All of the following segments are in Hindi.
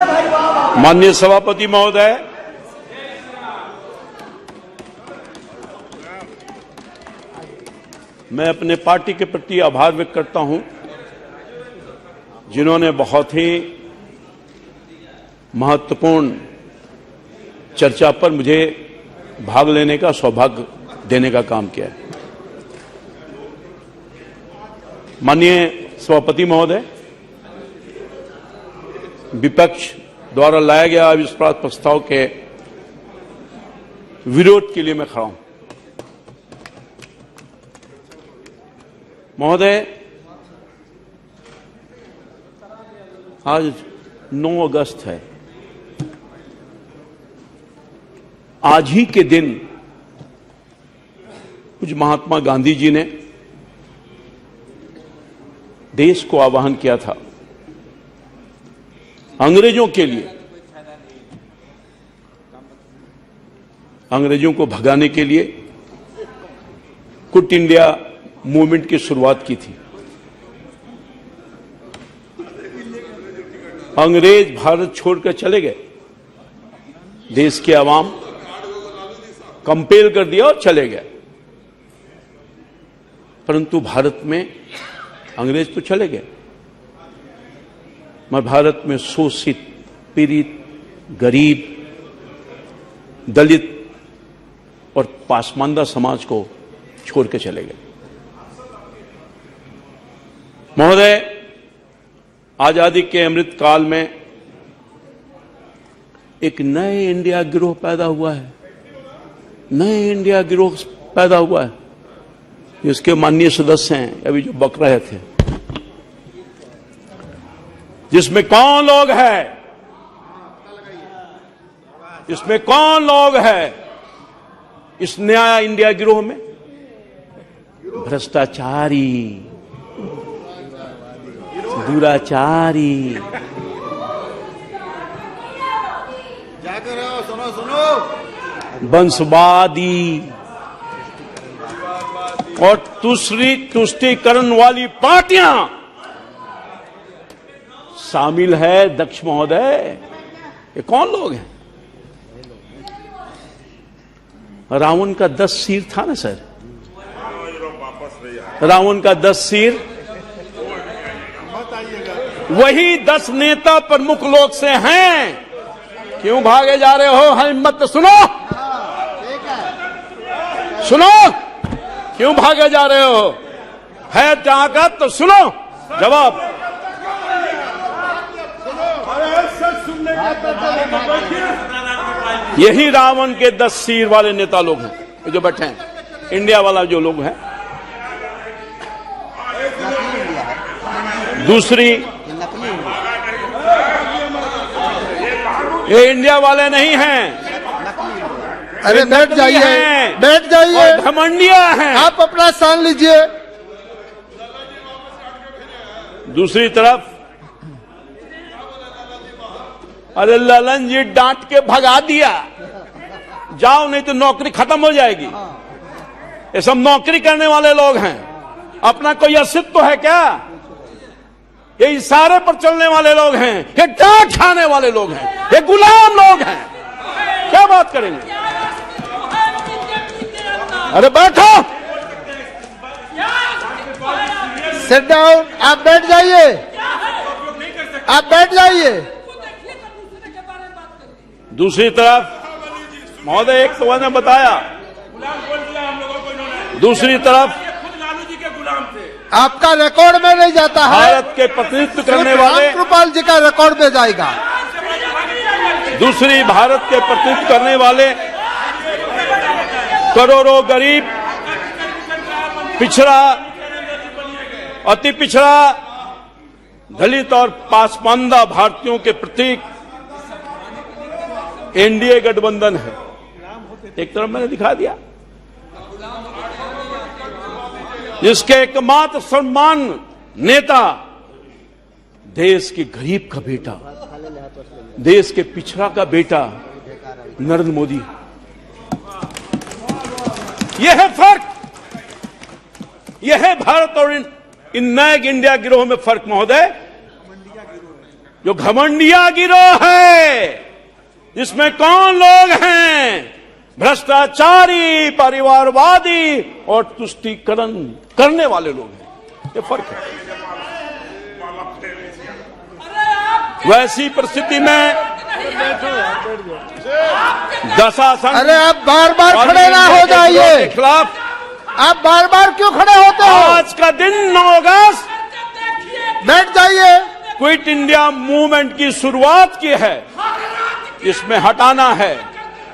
माननीय सभापति महोदय, मैं अपने पार्टी के प्रति आभार व्यक्त करता हूं, जिन्होंने बहुत ही महत्वपूर्ण चर्चा पर मुझे भाग लेने का सौभाग्य देने का काम किया है। माननीय सभापति महोदय, विपक्ष द्वारा लाया गया अविश्वास प्रस्ताव के विरोध के लिए मैं खड़ा हूं। महोदय, आज 9 अगस्त है। आज ही के दिन कुछ महात्मा गांधी जी ने देश को आह्वान किया था अंग्रेजों के लिए, अंग्रेजों को भगाने के लिए क्विट इंडिया मूवमेंट की शुरुआत की थी। अंग्रेज भारत छोड़कर चले गए, देश के आवाम कंपेल कर दिया और चले गए, परंतु भारत में अंग्रेज तो चले गए, मगर भारत में शोषित, पीड़ित, गरीब, दलित और पासमानदा समाज को छोड़ के चले गए। महोदय, आजादी के अमृत काल में एक नए इंडिया गिरोह पैदा हुआ है, नए इंडिया गिरोह पैदा हुआ है, जिसके माननीय सदस्य हैं अभी जो बक रहे थे, जिसमें कौन लोग हैं, इसमें कौन लोग हैं इस नया इंडिया गिरोह में? भ्रष्टाचारी, दुराचारी, जाकर सुनो सुनो, वंशवादी और तुष्टीकरण वाली पार्टियां शामिल है। दक्ष महोदय, ये कौन लोग हैं? रावण का 10 सिर था ना सर, रावण का 10 सिर, वही 10 नेता प्रमुख लोग से हैं। क्यों भागे जा रहे हो? हिम्मत सुनो, सुनो, क्यों भागे जा रहे हो? है ताकत तो सुनो जवाब। यही रावण के 10 सिर वाले नेता लोग हैं जो बैठे हैं, इंडिया वाला जो लोग हैं। दूसरी, ये इंडिया वाले नहीं हैं। अरे बैठ जाइए, बैठ जाइए, घमंडिया हैं। आप अपना स्थान लीजिए। दूसरी तरफ, अरे ललन जी डांट के भगा दिया, जाओ नहीं तो नौकरी खत्म हो जाएगी। ये सब नौकरी करने वाले लोग हैं, अपना कोई अस्तित्व है क्या? ये इशारे पर चलने वाले लोग हैं, ये डांट खाने वाले लोग हैं, ये गुलाम लोग हैं। क्या बात करेंगे? अरे बैठो, सिट डाउन, आप बैठ जाइए, आप बैठ जाइए। दूसरी तरफ महोदय, एक तो मैंने बताया, दूसरी तरफ आपका रिकॉर्ड में नहीं जाता है, भारत के प्रतिनिधित्व करने वाले रामकृपाल जी का रिकॉर्ड में जाएगा। दूसरी, भारत के प्रतिनिधित्व करने वाले करोड़ों गरीब, पिछड़ा, अति पिछड़ा, दलित और पासमानदा भारतीयों के प्रतीक एनडीए गठबंधन है। एक तरफ मैंने दिखा दिया, जिसके एकमात्र सम्मान नेता देश के गरीब का बेटा, देश के पिछड़ा का बेटा नरेंद्र मोदी। यह है फर्क, यह है भारत और इन नए इंडिया गिरोह में फर्क। महोदय, जो घमंडिया गिरोह है, इसमें कौन लोग हैं? भ्रष्टाचारी, परिवारवादी और तुष्टीकरण करने वाले लोग हैं। ये फर्क है। वैसी परिस्थिति में दशासन, अरे आप बार बार खड़े ना हो जाइए। के खिलाफ आप बार बार क्यों खड़े होते हो? आज का दिन 9 अगस्त बैठ जाइए। क्विट इंडिया मूवमेंट की शुरुआत की है, इसमें हटाना है,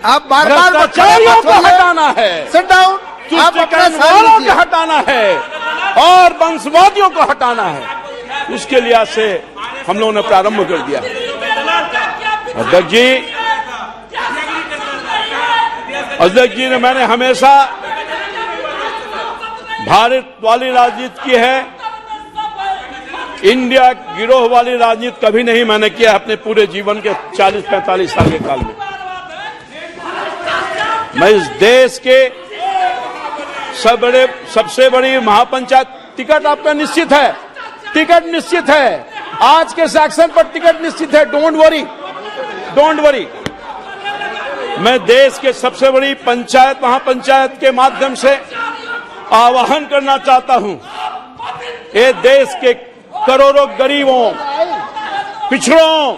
आप बार बार भ्रष्टाचारियों को हटाना है, सिट डाउन। आप अपना तुष्टीकरण स्थान वालों को लीजिए। हटाना है और वंशवादियों को हटाना है। इसके लिए से हम लोगों ने प्रारंभ कर दिया। अध्यक्ष जी ने, मैंने हमेशा भारत वाली राजनीति की है, इंडिया गिरोह वाली राजनीति कभी नहीं मैंने किया अपने पूरे जीवन के 40-45 साल के काल में। मैं इस देश के सबसे बड़ी महापंचायत, टिकट आपका निश्चित है, टिकट निश्चित है, आज के सेक्शन पर टिकट निश्चित है। Don't worry, don't worry. मैं देश के सबसे बड़ी पंचायत, महापंचायत के माध्यम से आह्वान करना चाहता हूं, ये देश के करोड़ों गरीबों, पिछड़ों,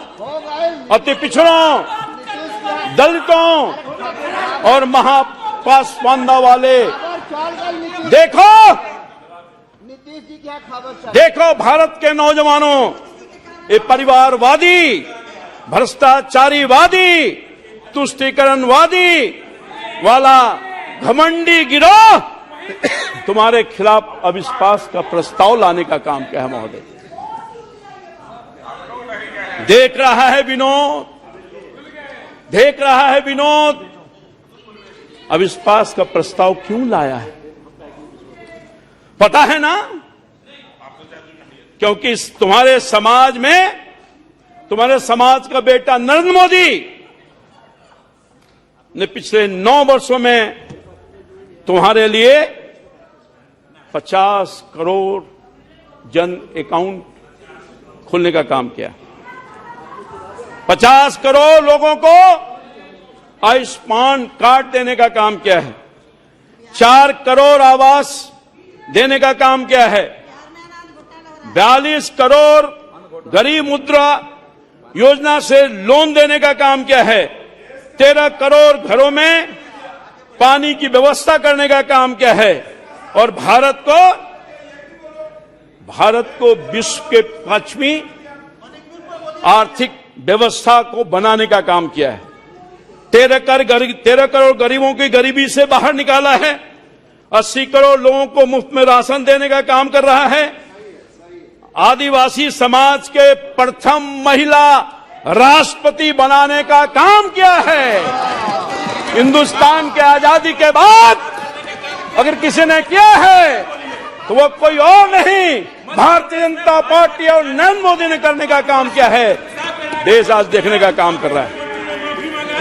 अति पिछड़ों, दलितों और महापासवानता वाले, देखो भारत के नौजवानों, ये परिवारवादी, भ्रष्टाचारीवादी, तुष्टीकरणवादी वाला घमंडी गिरोह तुम्हारे खिलाफ अविश्वास का प्रस्ताव लाने का काम क्या है महोदय? देख रहा है विनोद, देख रहा है विनोद, अविश्वास का प्रस्ताव क्यों लाया है? पता है ना? क्योंकि तुम्हारे समाज में, तुम्हारे समाज का बेटा नरेंद्र मोदी ने पिछले 9 वर्षों में तुम्हारे लिए 50 करोड़ जन अकाउंट खोलने का काम किया। 50 करोड़ लोगों को आयुष्मान कार्ड देने का काम किया है। 4 करोड़ आवास देने का काम किया है। 42 करोड़ गरीब मुद्रा योजना से लोन देने का काम किया है। 13 करोड़ घरों में पानी की व्यवस्था करने का काम किया है। और भारत को विश्व के 5वीं आर्थिक व्यवस्था को बनाने का काम किया है। 13 करोड़ गरीबों की गरीबी से बाहर निकाला है। 80 करोड़ लोगों को मुफ्त में राशन देने का काम कर रहा है। आदिवासी समाज के प्रथम महिला राष्ट्रपति बनाने का काम किया है। हिंदुस्तान के आजादी के बाद अगर किसी ने किया है तो वो कोई और नहीं, भारतीय जनता पार्टी और नरेंद्र मोदी ने करने का काम किया है। देश आज देखने का काम कर रहा है।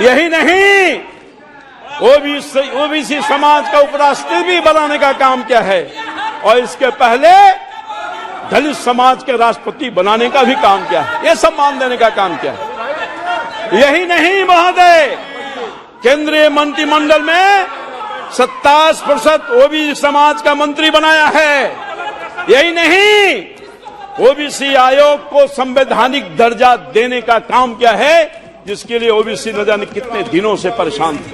यही नहीं, ओबीसी समाज का उपराष्ट्रपति भी बनाने का काम किया है और इसके पहले दलित समाज के राष्ट्रपति बनाने का भी काम किया है। ये सम्मान देने का काम किया है। यही नहीं महोदय, केंद्रीय मंत्रिमंडल में 27% ओबीसी समाज का मंत्री बनाया है। यही नहीं, ओबीसी आयोग को संवैधानिक दर्जा देने का काम किया है, जिसके लिए ओबीसी न जाने कितने दिनों से परेशान थे।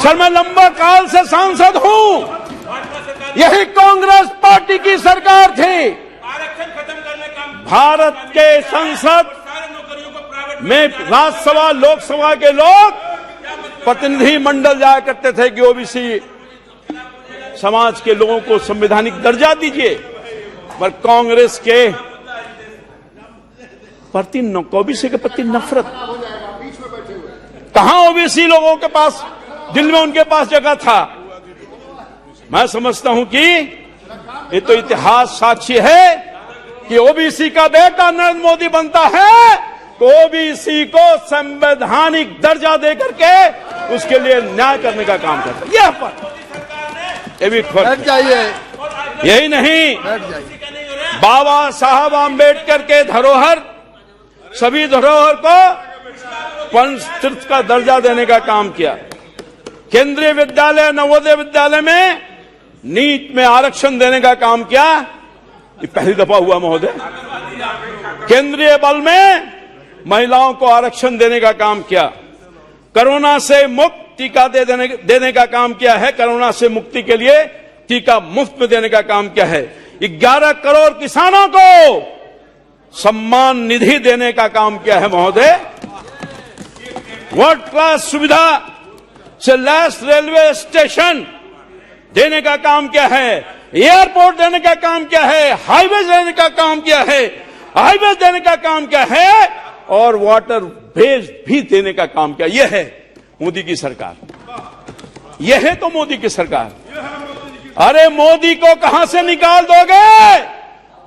सर, मैं लंबा काल से सांसद हूं। यही कांग्रेस पार्टी की सरकार थी। भारत के संसद में राज्यसभा, लोकसभा के लोग प्रतिनिधि मंडल जाया करते थे कि ओबीसी समाज के लोगों को संवैधानिक दर्जा दीजिए, पर कांग्रेस के प्रति, ओबीसी के प्रति नफरत। कहां ओबीसी लोगों के पास, दिल में उनके पास जगह था। मैं समझता हूं कि ये तो इतिहास साक्षी है कि ओबीसी का बेटा नरेंद्र मोदी बनता है तो ओबीसी को संवैधानिक दर्जा देकर के उसके लिए न्याय करने का काम करता है। यह फर्क, ये भी फर्क जाइए। यही नहीं, बाबा साहब आम्बेडकर के धरोहर सभी धरोहर को पंच तीर्थ का दर्जा देने का काम किया। केंद्रीय विद्यालय, नवोदय विद्यालय में नीट में आरक्षण देने का काम किया। ये पहली दफा हुआ महोदय। केंद्रीय बल में महिलाओं को आरक्षण देने का काम किया। कोरोना से मुक्त टीका देने का काम किया है। कोरोना से मुक्ति के लिए टीका मुफ्त में देने का काम किया है। 11 करोड़ किसानों को सम्मान निधि देने का काम किया है महोदय। वर्ल्ड क्लास सुविधा से लैस रेलवे स्टेशन देने का काम किया है। एयरपोर्ट देने का काम किया है। हाईवेज देने का काम किया है। हाईवेज देने का काम किया है और वाटर वेज भी देने का काम किया। यह है मोदी की सरकार। यह है तो मोदी की सरकार। अरे मोदी को कहां से निकाल दोगे?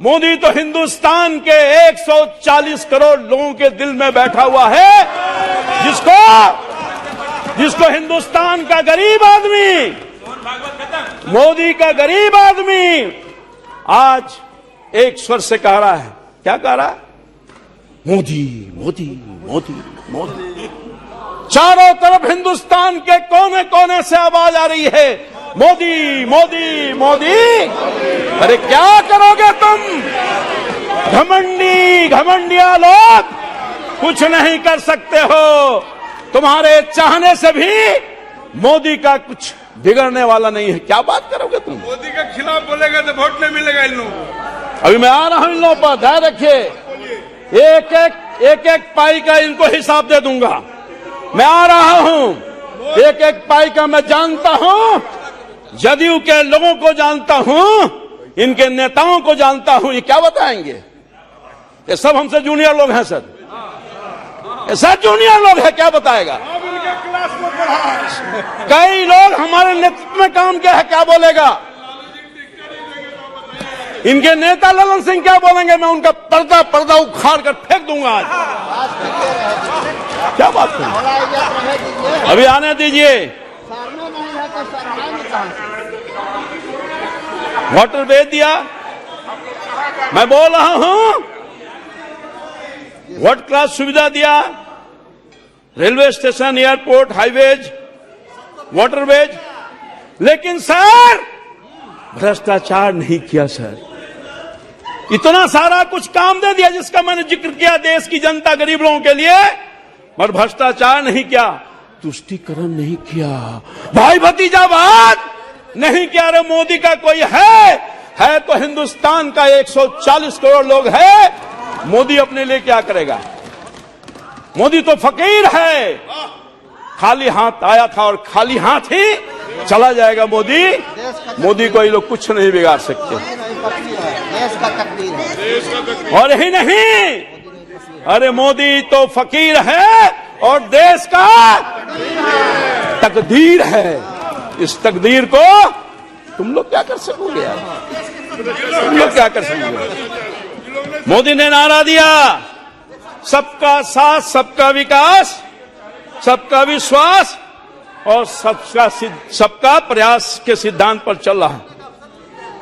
मोदी तो हिंदुस्तान के 140 करोड़ लोगों के दिल में बैठा हुआ है, जिसको हिंदुस्तान का गरीब आदमी, मोदी का गरीब आदमी आज एक स्वर से कह रहा है। क्या कह रहा है? मोदी मोदी मोदी मोदी। चारों तरफ हिंदुस्तान के कोने कोने से आवाज आ रही है, मोदी मोदी मोदी। अरे क्या करोगे तुम? घमंडिया लोग कुछ नहीं कर सकते हो। तुम्हारे चाहने से भी मोदी का कुछ बिगड़ने वाला नहीं है। क्या बात करोगे तुम? मोदी के खिलाफ बोलेगा तो वोट नहीं मिलेगा इन लोगों को। अभी मैं आ रहा हूं इन लोगों पर, ध्यान रखिए। एक एक पाई का इनको हिसाब दे दूंगा। मैं आ रहा हूं, एक एक पाई का मैं जानता हूं। जदयू के लोगों को जानता हूं, इनके नेताओं को जानता हूं। ये क्या बताएंगे? ये सब हमसे जूनियर लोग हैं सर। ये सब जूनियर लोग हैं, क्या बताएगा? अब इनके क्लास में पढ़ा। कई लोग हमारे नेतृत्व में काम किया है, क्या बोलेगा? इनके नेता ललन सिंह क्या बोलेंगे? मैं उनका पर्दा उखाड़ कर फेंक दूंगा आज। क्या बात करें? अभी आने दीजिए। वाटर भेज दिया। मैं बोल रहा हूं, वर्ल्ड क्लास सुविधा दिया। Railway station, airport, highways, waterways. लेकिन सर भ्रष्टाचार नहीं किया सर। इतना सारा कुछ काम दे दिया जिसका मैंने जिक्र किया देश की जनता, गरीब लोगों के लिए, पर भ्रष्टाचार नहीं किया, तुष्टीकरण नहीं किया, भाई भतीजावाद नहीं किया। अरे मोदी का कोई है तो हिंदुस्तान का 140 करोड़ लोग है। मोदी अपने लिए क्या करेगा? मोदी तो फकीर है। खाली हाथ आया था और खाली हाथ ही चला जाएगा मोदी को ये लोग कुछ नहीं बिगाड़ सकते। देश का तकदीर है। और यही नहीं, अरे मोदी तो फकीर है और देश का तकदीर है। इस तकदीर को तुम लोग क्या कर सकोगे यार? तुम लोग क्या कर सकोगे? मोदी ने नारा दिया, सबका साथ, सबका विकास, सबका विश्वास और सबका प्रयास के सिद्धांत पर चल रहा है।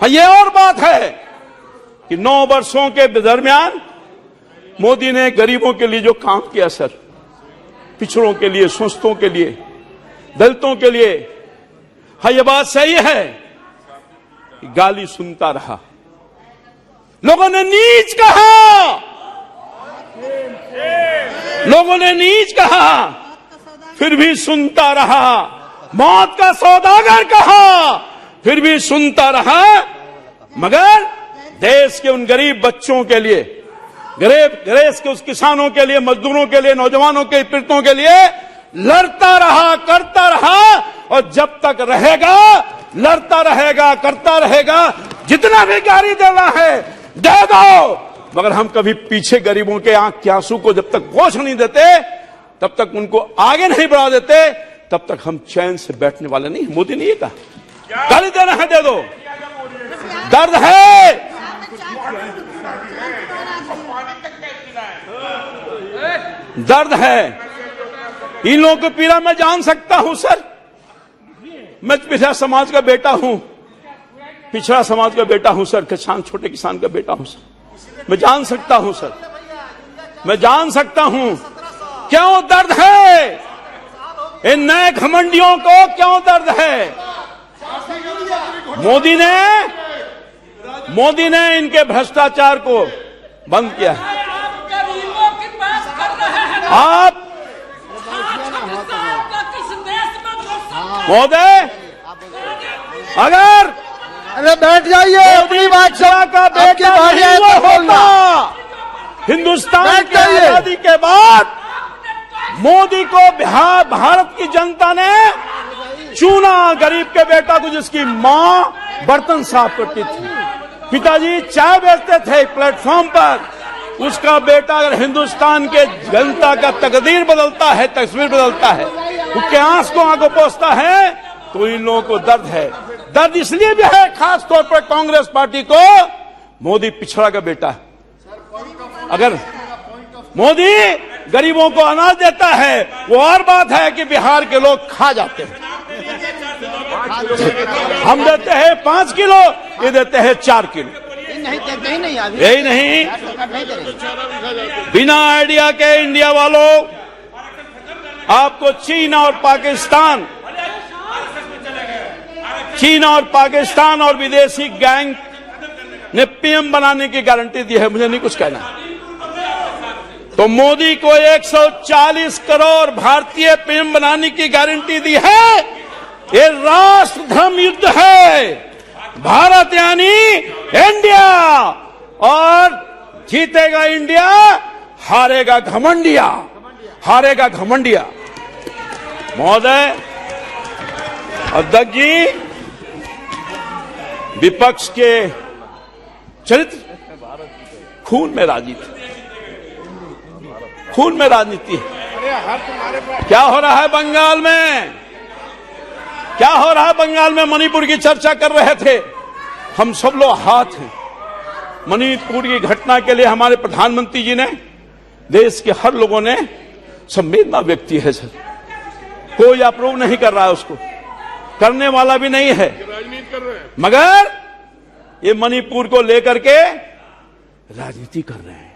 हाँ, ये और बात है कि 9 वर्षों के दरमियान मोदी ने गरीबों के लिए जो काम किया सर, पिछड़ों के लिए, शोषितों के लिए, दलितों के लिए, हाँ ये बात सही है कि गाली सुनता रहा, लोगों ने नीच कहा, लोगों ने नीच कहा, फिर भी सुनता रहा। मौत का सौदागर कहा, फिर भी सुनता रहा। मगर देश के उन गरीब बच्चों के लिए, देश के उस किसानों के लिए, मजदूरों के लिए, नौजवानों के पीड़ितों के लिए लड़ता रहा, करता रहा। और जब तक रहेगा लड़ता रहेगा, करता रहेगा। जितना भी गाली देना है दे दो, मगर हम कभी पीछे गरीबों के आंख के आंसू को जब तक पोंछ नहीं देते, तब तक उनको आगे नहीं बढ़ा देते, तब तक हम चैन से बैठने वाले नहीं। मोदी ने ये कहा, गाली देना है दे दो, दर्द है, दर्द है। इन लोगों की पीड़ा मैं जान सकता हूं सर। मैं पिछड़ा समाज का बेटा हूं, पिछड़ा समाज का बेटा हूं सर, किसान, छोटे किसान का बेटा हूं सर। मैं जान सकता हूं सर। मैं जान सकता हूं क्यों दर्द है, इन नए घमंडियों को क्यों दर्द है। मोदी ने इनके भ्रष्टाचार को बंद किया है। आप महोदय अगर अरे बैठ जाइए, अपनी बात का बेटा नहीं वो होता, हिंदुस्तान की आजादी के बाद मोदी को भारत की जनता ने चुना, गरीब के बेटा को जिसकी मां बर्तन साफ करती थी, पिताजी चाय बेचते थे प्लेटफॉर्म पर, उसका बेटा अगर हिंदुस्तान के जनता का तकदीर बदलता है, तस्वीर बदलता है, उसके आंख को आंखों पोंछता है, तो इन लोगों को दर्द है। दर्द इसलिए भी है खास तौर पर कांग्रेस पार्टी को, मोदी पिछड़ा का बेटा है। अगर मोदी गरीबों को अनाज देता है वो और बात है कि बिहार के लोग खा जाते हैं। हम देते हैं 5 किलो, ये देते हैं 4 किलो। यही नहीं, बिना आइडिया के इंडिया वालों, आपको चीन और पाकिस्तान और विदेशी गैंग ने पीएम बनाने की गारंटी दी है, मुझे नहीं कुछ कहना। तो मोदी को 140 करोड़ भारतीय पीएम बनाने की गारंटी दी है। ये राष्ट्र धर्म युद्ध है। भारत यानी इंडिया, और जीतेगा इंडिया, हारेगा घमंडिया, हारेगा घमंडिया। महोदय अध्यक्ष जी, विपक्ष के चरित्र, खून में राजनीति, खून में राजनीति है। क्या हो रहा है बंगाल में, क्या हो रहा है बंगाल में? मणिपुर की चर्चा कर रहे थे, हम सब लोग हाथ हैं। मणिपुर की घटना के लिए हमारे प्रधानमंत्री जी ने, देश के हर लोगों ने संवेदना व्यक्त की है सर। कोई अप्रूव नहीं कर रहा है, उसको करने वाला भी नहीं है, मगर ये मणिपुर को लेकर के राजनीति कर रहे हैं,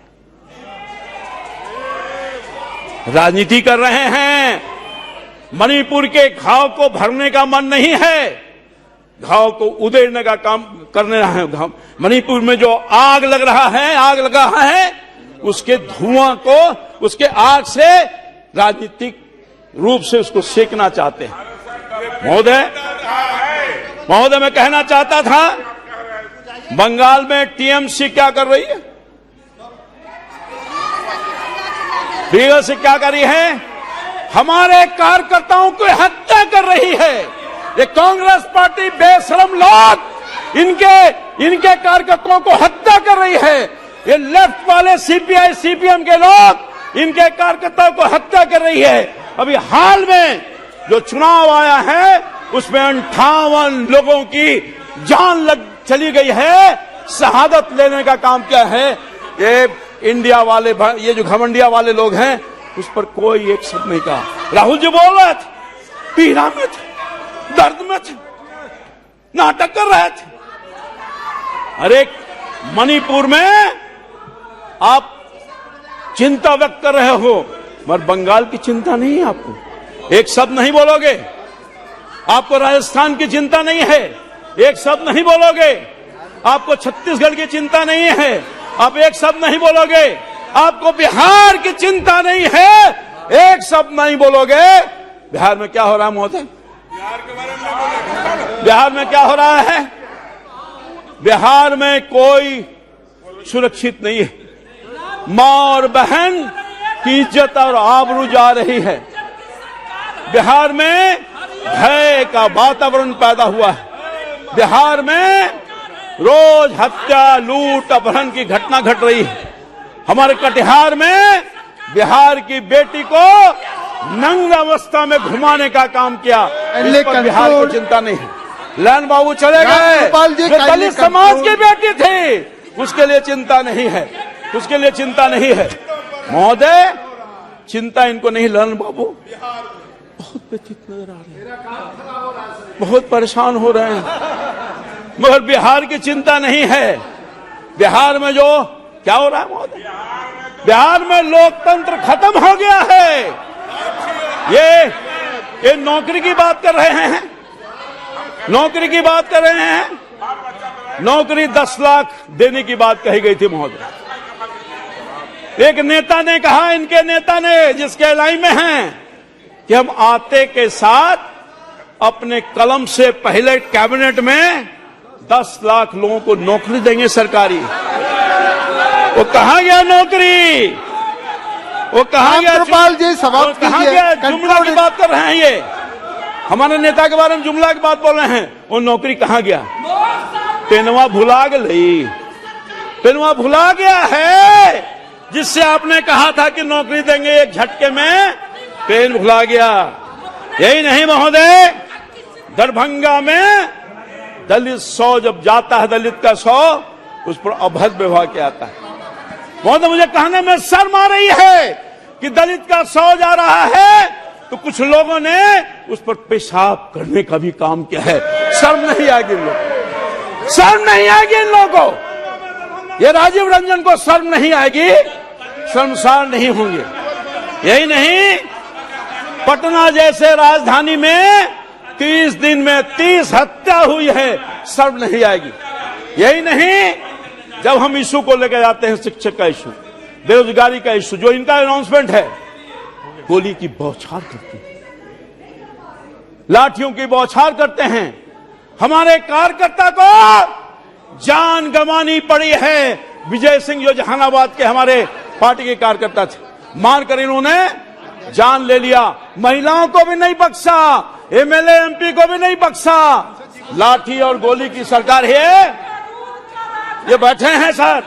राजनीति कर रहे हैं। मणिपुर के घाव को भरने का मन नहीं है, घाव को उधेड़ने का काम करने रहा है। मणिपुर में जो आग लग रहा है, आग लगा है, उसके धुआं को, उसके आग से राजनीतिक रूप से उसको सेकना चाहते हैं। महोदय मैं कहना चाहता था, बंगाल में टीएमसी क्या कर रही है, बीएसपी क्या कर रही है? हमारे कार्यकर्ताओं को हत्या कर रही है। ये कांग्रेस पार्टी बेशरम लोग इनके कार्यकर्ताओं को हत्या कर रही है। ये लेफ्ट वाले सीपीआई सीपीएम के लोग इनके कार्यकर्ताओं को हत्या कर रही है। अभी हाल में जो चुनाव आया है उसमें 58 लोगों की जान चली गई है, शहादत लेने का काम किया है। ये इंडिया वाले, ये जो घमंडिया वाले लोग हैं, उस पर कोई एक शब्द नहीं कहा। राहुल जी बोल रहे थे, पीड़ा में थे, दर्द में थे, नाटक कर रहे थे। अरे मणिपुर में आप चिंता व्यक्त कर रहे हो, मगर बंगाल की चिंता नहीं है आपको, एक शब्द नहीं बोलोगे। आपको राजस्थान की चिंता नहीं है, एक शब्द नहीं बोलोगे। आपको छत्तीसगढ़ की चिंता नहीं है, आप एक शब्द नहीं बोलोगे। आपको बिहार की चिंता नहीं है, एक शब्द नहीं बोलोगे। बिहार में क्या हो रहा है महोदय? बिहार में क्या हो रहा है? बिहार में कोई सुरक्षित नहीं है। मां और बहन की इज्जत और आबरू जा रही है। बिहार में भय का वातावरण पैदा हुआ है। बिहार में रोज हत्या, लूट, अपहरण की घटना घट रही है। हमारे कटिहार में बिहार की बेटी को नंग अवस्था में घुमाने का काम किया। इस पर बिहार को चिंता नहीं है। लैन बाबू चले गए, जो दलित समाज की बेटी थी, उसके लिए चिंता नहीं है, उसके लिए चिंता नहीं है। महोदय चिंता इनको नहीं। ललन बाबू बहुत व्यथित नजर आ रहे हैं, बहुत परेशान हो रहे हैं, मगर बिहार की चिंता नहीं है। बिहार में जो क्या हो रहा है महोदय? बिहार में लोकतंत्र खत्म हो गया है। ये नौकरी की बात कर रहे हैं, नौकरी की बात कर रहे हैं। नौकरी 10 लाख देने की बात कही गई थी महोदय। एक नेता ने कहा, इनके नेता ने, जिसके एलआई में हैं, कि हम आते के साथ अपने कलम से पहले कैबिनेट में 10 लाख लोगों को नौकरी देंगे सरकारी। वो कहां गया नौकरी? वो कहां गया? रामकृपाल जी समाप्त कहां कीजिए। गया? जुमला की बात कर रहे हैं, ये हमारे नेता के बारे में जुमला की बात बोल रहे हैं। वो नौकरी कहां गया? पेनवा भुला गई, पेनवा भुला गया है, जिससे आपने कहा था कि नौकरी देंगे एक झटके में, पेन भुला गया। यही नहीं महोदय, दरभंगा में दलित 100 जब जाता है, दलित का 100, उस पर अभद्र व्यवहार किया जाता है। महोदय मुझे कहने में शर्म आ रही है कि दलित का 100 जा रहा है तो कुछ लोगों ने उस पर पेशाब करने का भी काम किया है। शर्म नहीं आएगी इन लोगों, शर्म नहीं आएगी इन लोगों को। ये राजीव रंजन को शर्म नहीं आएगी, शर्मसार नहीं होंगे। यही नहीं, पटना जैसे राजधानी में 30 दिन में 30 हत्या हुई है, शर्म नहीं आएगी। यही नहीं, जब हम इशू को लेकर जाते हैं, शिक्षक का इशू, बेरोजगारी का इशू, जो इनका अनाउंसमेंट है, गोली की बौछार करते हैं, लाठियों की बौछार करते हैं। हमारे कार्यकर्ता को जान गंवानी पड़ी है। विजय सिंह जो जहानाबाद के हमारे पार्टी के कार्यकर्ता थे, मारकर इन्होंने जान ले लिया। महिलाओं को भी नहीं बख्शा, एमएलए एमपी को भी नहीं बख्शा। लाठी और गोली की सरकार है। ये बैठे हैं सर,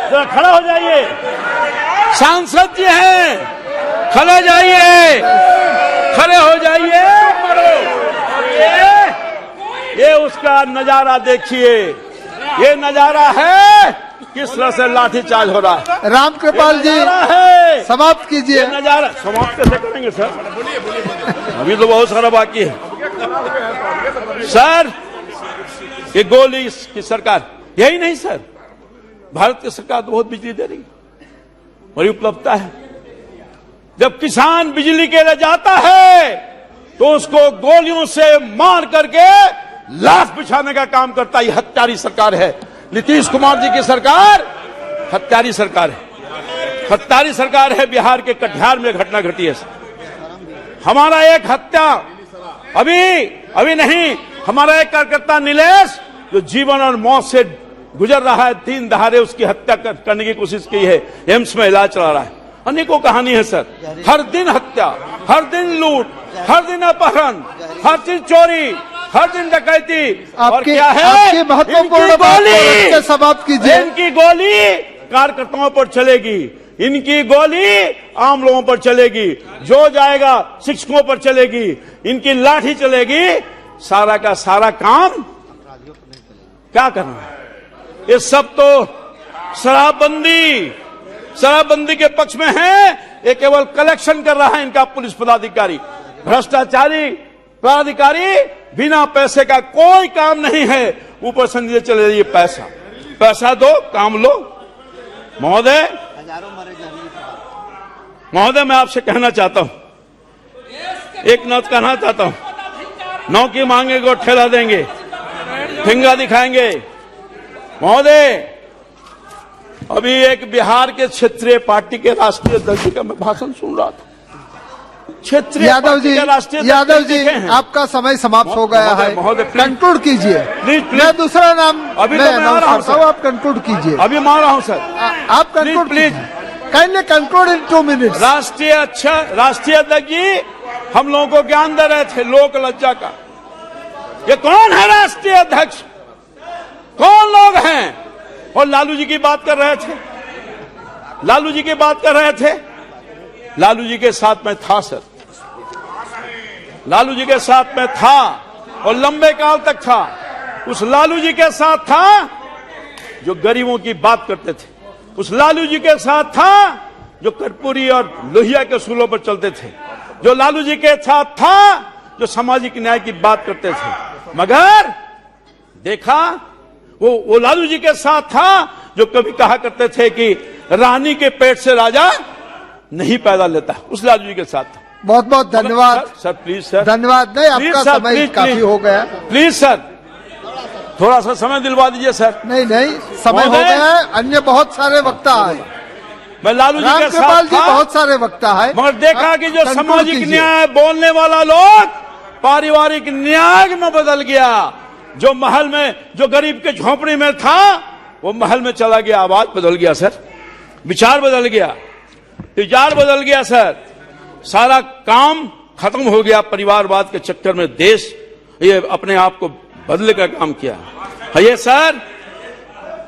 जरा खड़ा हो जाइए। सांसद जी हैं, खड़े जाइए, खड़े हो जाइए। ये उसका नजारा देखिए, ये नजारा है किस तरह से लाठीचार्ज हो रहा है। रामकृपाल जी है, समाप्त कीजिए। ये नजारा समाप्त कैसे करेंगे सर? अभी तो बहुत सारा बाकी है सर। ये गोली की सरकार, यही नहीं सर, भारत की सरकार तो बहुत बिजली दे रही है, बड़ी उपलब्धता है। जब किसान बिजली के लिए जाता है तो उसको गोलियों से मार करके लाश बिछाने का काम करता है। ये हत्यारी सरकार है। नीतीश कुमार जी की सरकार हत्यारी सरकार है, हत्यारी सरकार है। बिहार के कटिहार में घटना घटी है। हमारा एक हत्या अभी नहीं, हमारा एक कार्यकर्ता नीलेश जो जीवन और मौत से गुजर रहा है, 3 दहाड़े उसकी हत्या करने की कोशिश की है, एम्स में इलाज चला रहा है। अनेकों कहानी है सर, हर दिन हत्या, हर दिन लूट, हर दिन अपहरण, हर दिन चोरी, हर दिन डकैती। और क्या है? आपकी महत्वपूर्ण बात समाप्त कीजिए। इनकी गोली कार्यकर्ताओं पर चलेगी, इनकी गोली आम लोगों पर चलेगी, जो जाएगा शिक्षकों पर चलेगी, इनकी लाठी चलेगी। सारा का सारा काम क्या करना है? ये सब तो शराबबंदी के पक्ष में है। ये केवल कलेक्शन कर रहा है इनका पुलिस पदाधिकारी, भ्रष्टाचारी पदाधिकारी। बिना पैसे का कोई काम नहीं है, ऊपर से नीचे चले जाइए। पैसा दो, काम लो। महोदय मैं आपसे कहना चाहता हूं, एक नौत कहना चाहता हूं, नौकी मांगेंगे और ठेला देंगे, फिंगा दिखाएंगे। महोदय, अभी एक बिहार के क्षेत्रीय पार्टी के राष्ट्रीय अध्यक्ष का मैं भाषण सुन रहा था। क्षेत्रीय यादव जी आपका समय समाप्त हो गया है, महोदय कंक्लूड कीजिए। मैं दूसरा नाम अभी तो मैं आ रहा हूं, आप कंक्लूड कीजिए। अभी मैं आ रहा हूं सर, आप conclude please kindly conclude in 2 minutes. राष्ट्रीय अध्यक्ष जी हम लोगों को ज्ञान दे रहे थे लोक लज्जा का। ये कौन है राष्ट्रीय अध्यक्ष? कौन लोग हैं? और लालू जी की बात कर रहे थे, लालू जी की बात कर रहे थे। लालू जी के साथ में था सर, लालू जी के साथ में था और लंबे काल तक था। उस लालू जी के साथ था जो गरीबों की बात करते थे, उस लालू जी के साथ था जो कर्पूरी और लोहिया के सूलों पर चलते थे, जो लालू जी के साथ था जो सामाजिक न्याय की बात करते थे। मगर देखा वो लालू जी के साथ था जो कभी कहा करते थे कि रानी के पेट से राजा नहीं पैदा लेता। उस लालू जी के साथ था। बहुत बहुत धन्यवाद सर प्लीज सर, धन्यवाद। नहीं, प्लीज आपका सर, समय प्लीज, काफी प्लीज। हो गया। प्लीज सर, थोड़ा सा समय दिलवा दीजिए सर। नहीं नहीं, समय हो महोदय। गया है। अन्य बहुत सारे वक्ता आए। मैं लालू जी के रामकृपाल साथ जी था, बहुत सारे वक्ता है, मगर देखा कि जो कंक्लूड सामाजिक कीजिए। न्याय बोलने वाला लोग पारिवारिक न्याय में बदल गया। जो महल में, जो गरीब के झोंपड़ी में था, वो महल में चला गया। आवाज बदल गया सर, विचार बदल गया, विचार बदल गया सर। सारा काम खत्म हो गया। परिवारवाद के चक्कर में देश ये अपने आप को बदलने का काम किया है। ये सर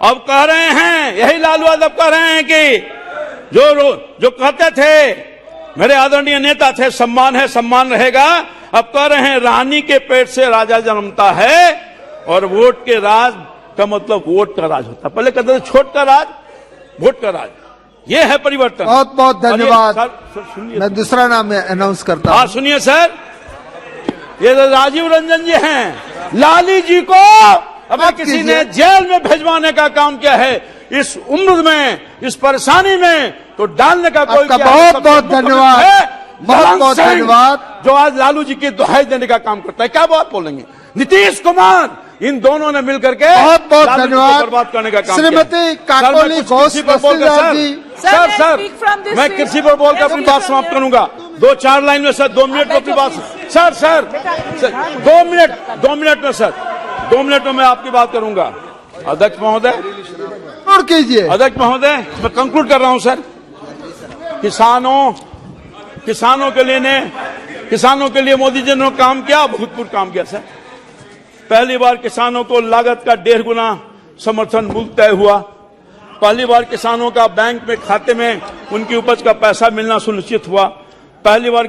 अब कह रहे हैं, यही लालू यादव कह रहे हैं कि जो कहते थे मेरे आदरणीय नेता थे, सम्मान है सम्मान रहेगा, अब कह रहे हैं रानी के पेट से राजा जन्मता है और वोट के राज का मतलब वोट का राज होता है। पहले कहते थे छोट का राज, वोट का राज। ये है परिवर्तन। बहुत बहुत धन्यवाद। सर सुनिए, मैं दूसरा नाम अनाउंस करता हाँ हूँ। सुनिए सर, ये तो राजीव रंजन जी हैं। लाली जी को अब माफ किसी कीजिए। ने जेल में भेजवाने का काम किया है। इस उम्र में, इस परेशानी में तो डालने का कोई आपका क्या है? बहुत सबसे बहुत मुख्य धन्यवाद। है बहुत ललन बहुत सिंह, धन्यवाद। जो आज लालू जी की दुहाई देने का काम करता है। क्या बात बोलेंगे? नीतीश कुमार, इन दोनों ने मिलकर के बहुत बहुत लालू जी को धन्यवाद। बर्बाद करने का काम श्रीमती किया। काकोली सर, मैं कुछ कृषि पर बोलकर Ghosh ji. Sir, Sir, sir, speak from this मैं seat. कृषि पर बोलकर अपनी बात समाप्त करूंगा। 2-4 लाइन में सर, 2 मिनट में अपनी बात। सर सर, 2 मिनट में सर, 2 मिनट में मैं आपकी बात करूंगा। अध्यक्ष महोदय, कंक्लूड कीजिए। अध्यक्ष महोदय, मैं कंक्लूड कर रहा हूं सर। किसानों के लिए मोदी जी ने काम किया, भूतपूर्व काम किया सर। पहली बार किसानों को लागत का 1.5 गुना समर्थन मूल्य तय हुआ। पहली बार किसानों का बैंक में खाते में उनकी उपज का पैसा मिलना सुनिश्चित हुआ। पहली बार